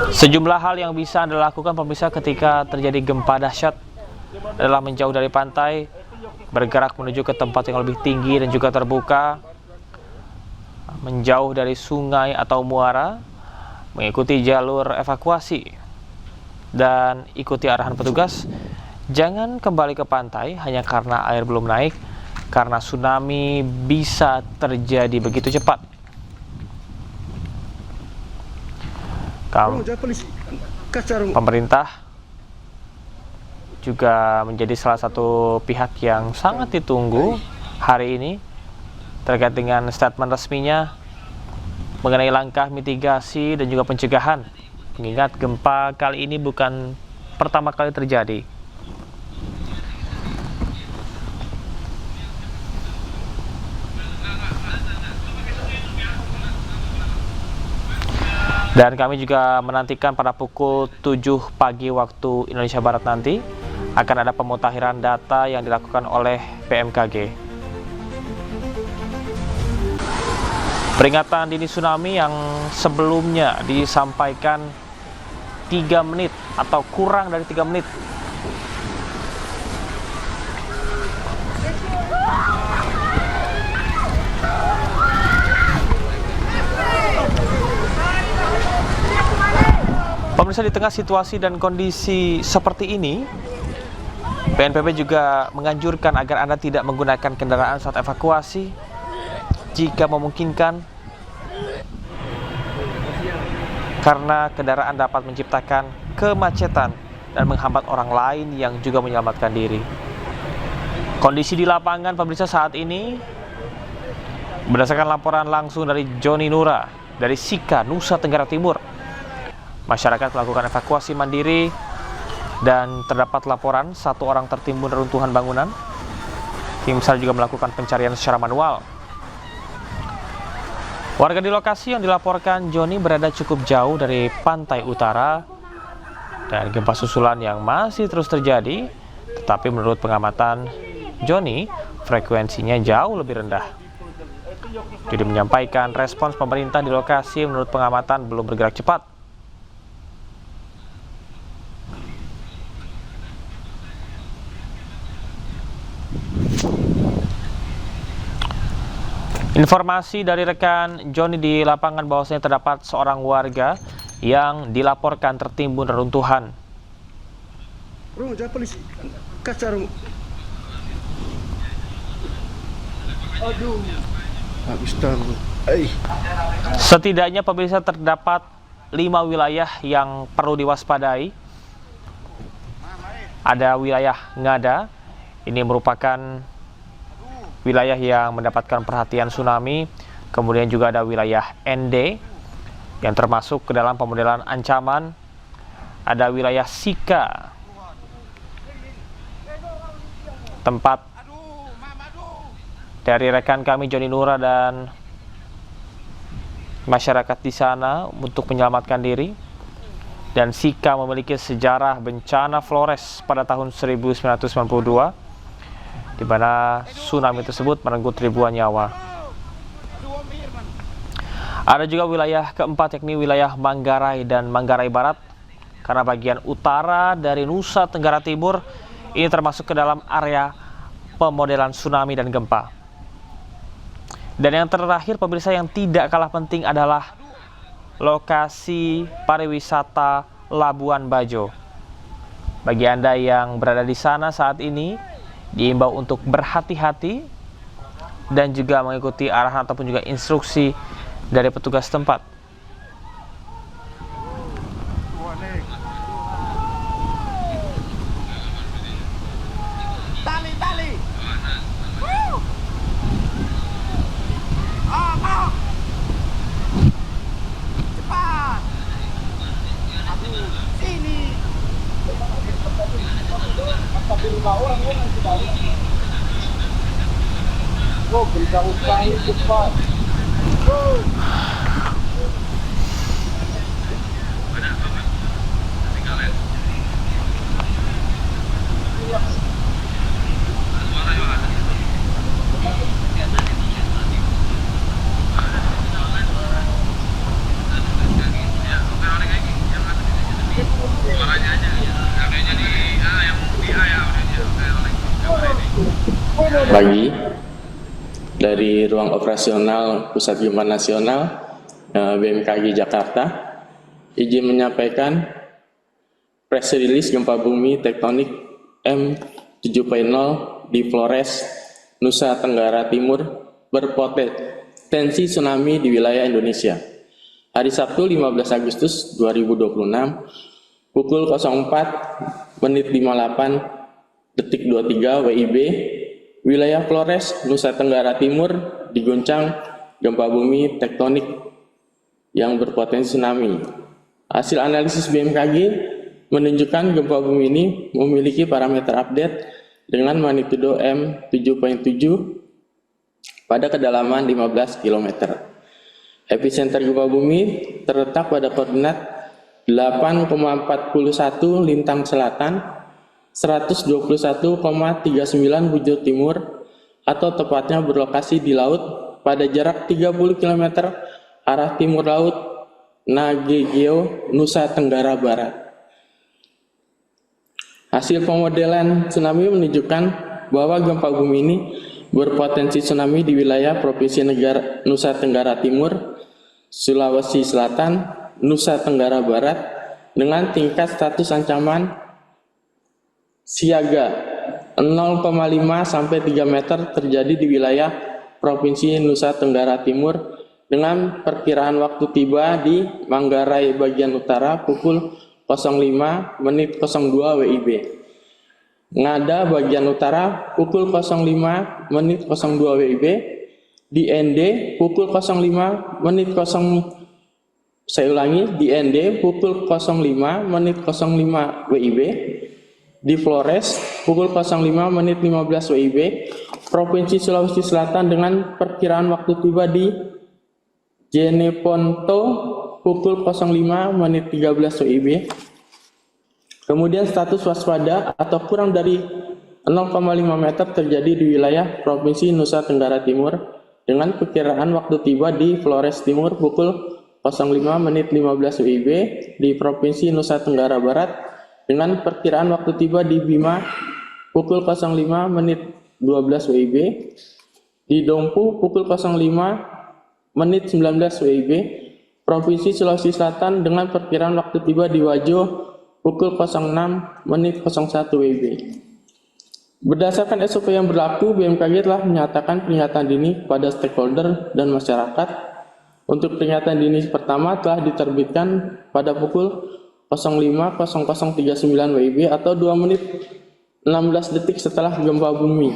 Sejumlah hal yang bisa Anda lakukan pemirsa ketika terjadi gempa dahsyat adalah menjauh dari pantai, bergerak menuju ke tempat yang lebih tinggi dan juga terbuka, menjauh dari sungai atau muara, mengikuti jalur evakuasi, dan ikuti arahan petugas. Jangan kembali ke pantai hanya karena air belum naik, karena tsunami bisa terjadi begitu cepat. Pemerintah juga menjadi salah satu pihak yang sangat ditunggu hari ini terkait dengan statement resminya mengenai langkah mitigasi dan juga pencegahan, mengingat gempa kali ini bukan pertama kali terjadi. Dan kami juga menantikan pada pukul 7 pagi waktu Indonesia Barat nanti akan ada pemutahiran data yang dilakukan oleh BMKG. Peringatan dini tsunami yang sebelumnya disampaikan 3 menit atau kurang dari 3 menit. Pemirsa, di tengah situasi dan kondisi seperti ini, BNPB juga menganjurkan agar Anda tidak menggunakan kendaraan saat evakuasi jika memungkinkan, karena kendaraan dapat menciptakan kemacetan dan menghambat orang lain yang juga menyelamatkan diri. Kondisi di lapangan pemirsa saat ini, berdasarkan laporan langsung dari Joni Nura dari Sika, Nusa Tenggara Timur, masyarakat melakukan evakuasi mandiri dan terdapat laporan 1 orang tertimbun reruntuhan bangunan. Tim SAR juga melakukan pencarian secara manual. Warga di lokasi yang dilaporkan Joni berada cukup jauh dari pantai utara dan gempa susulan yang masih terus terjadi, tetapi menurut pengamatan Joni, frekuensinya jauh lebih rendah. Jadi menyampaikan respons pemerintah di lokasi menurut pengamatan belum bergerak cepat. Informasi dari rekan Joni di lapangan bahwasanya terdapat seorang warga yang dilaporkan tertimbun reruntuhan. Setidaknya pemirsa terdapat 5 wilayah yang perlu diwaspadai. Ada wilayah Ngada, ini merupakan wilayah yang mendapatkan perhatian tsunami. Kemudian juga ada wilayah ND yang termasuk ke dalam pemodelan ancaman. Ada wilayah Sika, tempat dari rekan kami Joni Nura dan masyarakat di sana untuk menyelamatkan diri. Dan Sika memiliki sejarah bencana Flores pada tahun 1992, di mana tsunami tersebut merenggut ribuan nyawa. Ada juga wilayah keempat, yakni wilayah Manggarai dan Manggarai Barat, karena bagian utara dari Nusa Tenggara Timur ini termasuk ke dalam area pemodelan tsunami dan gempa. Dan yang terakhir pemirsa yang tidak kalah penting adalah lokasi pariwisata Labuan Bajo. Bagi Anda yang berada di sana saat ini, diimbau untuk berhati-hati dan juga mengikuti arahan ataupun juga instruksi dari petugas tempat. pagi dari ruang operasional Pusat Gempa Nasional BMKG Jakarta. Izin menyampaikan press release gempa bumi tektonik M7.0 di Flores, Nusa Tenggara Timur berpotensi tsunami di wilayah Indonesia. Hari Sabtu 15 Agustus 2026 pukul 04:58:23 WIB, wilayah Flores, Nusa Tenggara Timur diguncang gempa bumi tektonik yang berpotensi tsunami. Hasil analisis BMKG menunjukkan gempa bumi ini memiliki parameter update dengan magnitudo M7.7 pada kedalaman 15 km. Epicenter gempa bumi terletak pada koordinat 8,41 lintang selatan, 121,39 bujur timur, atau tepatnya berlokasi di laut pada jarak 30 km arah timur laut Nagegeo, Nusa Tenggara Barat. Hasil pemodelan tsunami menunjukkan bahwa gempa bumi ini berpotensi tsunami di wilayah Provinsi Nusa Tenggara Timur, Sulawesi Selatan, Nusa Tenggara Barat dengan tingkat status ancaman siaga 0,5 sampai 3 meter terjadi di wilayah Provinsi Nusa Tenggara Timur dengan perkiraan waktu tiba di Manggarai bagian utara pukul 05:02 WIB. Ngada bagian utara pukul 05:02 WIB. Di ND pukul 05:0 saya ulangi, di ND pukul 05:05 WIB. Di Flores pukul 05:15 WIB. Provinsi Sulawesi Selatan dengan perkiraan waktu tiba di Jeneponto pukul 05:13 WIB. Kemudian status waspada atau kurang dari 0,5 meter terjadi di wilayah Provinsi Nusa Tenggara Timur dengan perkiraan waktu tiba di Flores Timur pukul 05:15 WIB, di Provinsi Nusa Tenggara Barat dengan perkiraan waktu tiba di Bima pukul 05:12 WIB, di Dompu pukul 05:19 WIB, Provinsi Sulawesi Selatan dengan perkiraan waktu tiba di Wajo pukul 06:01 WIB. Berdasarkan SOP yang berlaku, BMKG telah menyatakan peringatan dini kepada stakeholder dan masyarakat. Untuk peringatan dini pertama telah diterbitkan pada pukul 05:0039 WIB atau 2 menit 16 detik setelah gempa bumi.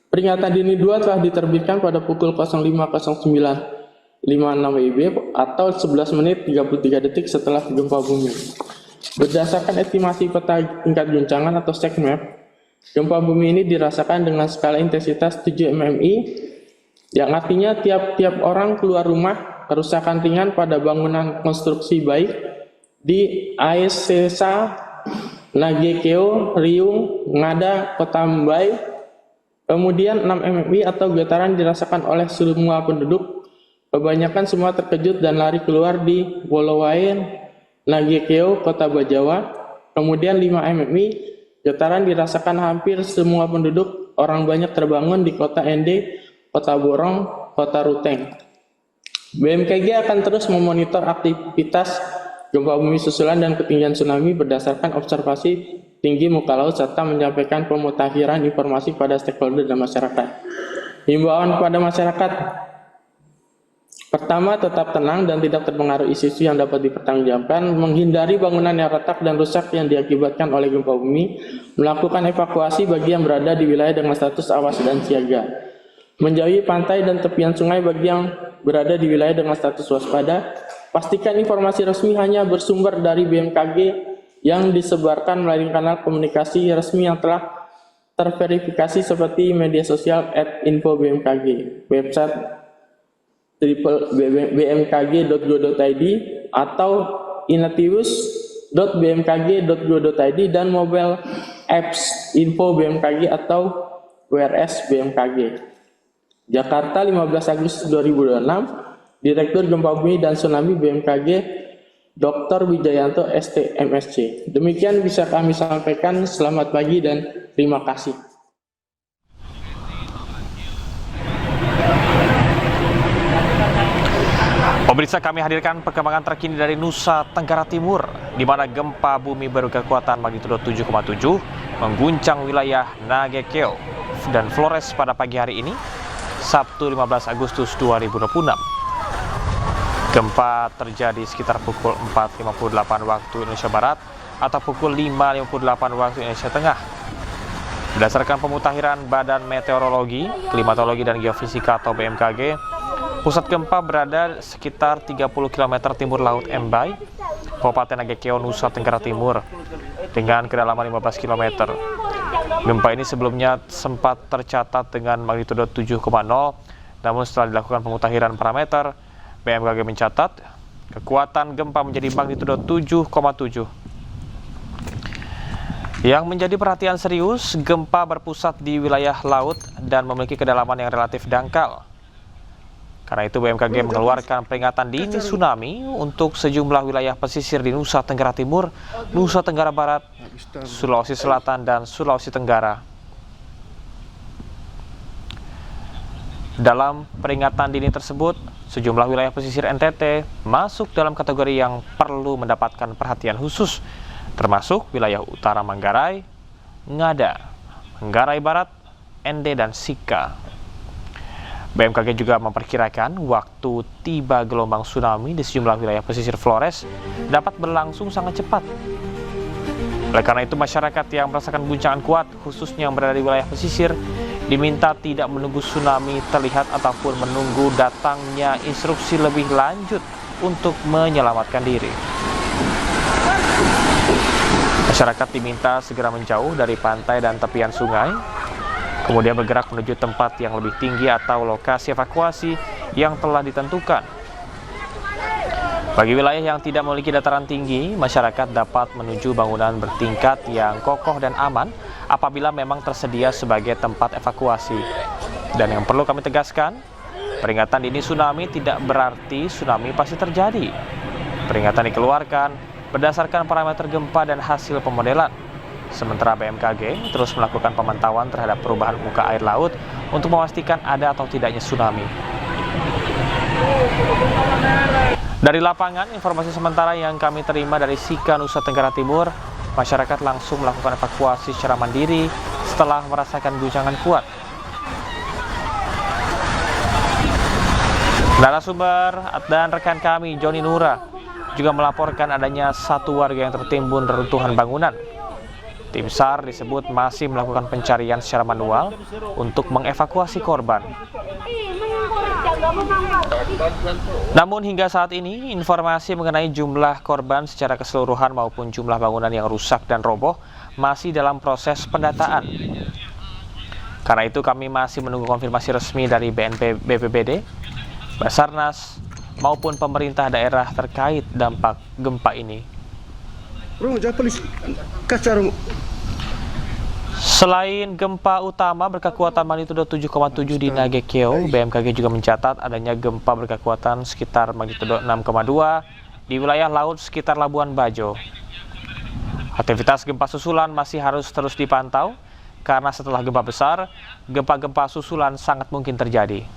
Peringatan dini 2 telah diterbitkan pada pukul 05:09:56 WIB atau 11 menit 33 detik setelah gempa bumi. Berdasarkan estimasi peta tingkat guncangan atau SECMAP, gempa bumi ini dirasakan dengan skala intensitas 7 mmi, yang artinya tiap-tiap orang keluar rumah kerusakan ringan pada bangunan konstruksi baik di Aesesa, Nagekeo, Riung, Ngada, Kota Mbai. Kemudian 6 mmi atau getaran dirasakan oleh semua penduduk. Kebanyakan semua terkejut dan lari keluar di Wolowain, Nagekeo, Kota Bajawa. Kemudian 5 mmi getaran dirasakan hampir semua penduduk. Orang banyak terbangun di Kota Ende, Kota Borong, Kota Ruteng. BMKG akan terus memonitor aktivitas gempa bumi susulan dan ketinggian tsunami berdasarkan observasi tinggi muka laut serta menyampaikan pemutakhiran informasi pada stakeholder dan masyarakat. Himbauan kepada masyarakat: pertama, tetap tenang dan tidak terpengaruh isu-isu yang dapat dipertanggungjawabkan, menghindari bangunan yang retak dan rusak yang diakibatkan oleh gempa bumi, melakukan evakuasi bagi yang berada di wilayah dengan status awas dan siaga, menjauhi pantai dan tepian sungai bagi yang berada di wilayah dengan status waspada. Pastikan informasi resmi hanya bersumber dari BMKG yang disebarkan melalui kanal komunikasi resmi yang telah terverifikasi seperti media sosial @info-bmkg, website bmkg.go.id atau inatius.bmkg.go.id dan mobile apps info BMKG atau WRS BMKG. Jakarta, 15 Agustus 2026. Direktur Gempa Bumi dan Tsunami BMKG Dr. Wijayanto ST MSc. Demikian bisa kami sampaikan. Selamat pagi dan terima kasih. Pemirsa, kami hadirkan perkembangan terkini dari Nusa Tenggara Timur, di mana gempa bumi berkekuatan magnitudo 7,7 mengguncang wilayah Nagekeo dan Flores pada pagi hari ini, Sabtu 15 Agustus 2026. Gempa terjadi sekitar pukul 4.58 waktu Indonesia Barat atau pukul 5.58 waktu Indonesia Tengah. Berdasarkan pemutakhiran Badan Meteorologi, Klimatologi, dan Geofisika atau BMKG, pusat gempa berada sekitar 30 km timur laut Embai, Kabupaten Nagekeo, Nusa Tenggara Timur, dengan kedalaman 15 km. Gempa ini sebelumnya sempat tercatat dengan magnitudo 7,0, namun setelah dilakukan pemutakhiran parameter, BMKG mencatat kekuatan gempa menjadi magnitudo 7,7. Yang menjadi perhatian serius, gempa berpusat di wilayah laut dan memiliki kedalaman yang relatif dangkal. Karena itu BMKG mengeluarkan peringatan dini tsunami untuk sejumlah wilayah pesisir di Nusa Tenggara Timur, Nusa Tenggara Barat, Sulawesi Selatan, dan Sulawesi Tenggara. Dalam peringatan dini tersebut, sejumlah wilayah pesisir NTT masuk dalam kategori yang perlu mendapatkan perhatian khusus, termasuk wilayah utara Manggarai, Ngada, Manggarai Barat, Ende, dan Sika. BMKG juga memperkirakan waktu tiba gelombang tsunami di sejumlah wilayah pesisir Flores dapat berlangsung sangat cepat. Oleh karena itu, masyarakat yang merasakan guncangan kuat, khususnya yang berada di wilayah pesisir, diminta tidak menunggu tsunami terlihat ataupun menunggu datangnya instruksi lebih lanjut untuk menyelamatkan diri. Masyarakat diminta segera menjauh dari pantai dan tepian sungai, kemudian bergerak menuju tempat yang lebih tinggi atau lokasi evakuasi yang telah ditentukan. Bagi wilayah yang tidak memiliki dataran tinggi, masyarakat dapat menuju bangunan bertingkat yang kokoh dan aman apabila memang tersedia sebagai tempat evakuasi. Dan yang perlu kami tegaskan, peringatan dini tsunami tidak berarti tsunami pasti terjadi. Peringatan dikeluarkan berdasarkan parameter gempa dan hasil pemodelan. Sementara BMKG terus melakukan pemantauan terhadap perubahan muka air laut untuk memastikan ada atau tidaknya tsunami. Dari lapangan, informasi sementara yang kami terima dari Sika, Nusa Tenggara Timur, masyarakat langsung melakukan evakuasi secara mandiri setelah merasakan guncangan kuat. Narasumber dan rekan kami, Joni Nura, juga melaporkan adanya satu warga yang tertimbun reruntuhan bangunan. Tim SAR disebut masih melakukan pencarian secara manual untuk mengevakuasi korban. Namun hingga saat ini, informasi mengenai jumlah korban secara keseluruhan maupun jumlah bangunan yang rusak dan roboh masih dalam proses pendataan. Karena itu kami masih menunggu konfirmasi resmi dari BPBD, Basarnas, maupun pemerintah daerah terkait dampak gempa ini. Selain gempa utama berkekuatan magnitudo 7,7 di Nagekeo, BMKG juga mencatat adanya gempa berkekuatan sekitar magnitudo 6,2 di wilayah laut sekitar Labuan Bajo. Aktivitas gempa susulan masih harus terus dipantau karena setelah gempa besar, gempa-gempa susulan sangat mungkin terjadi.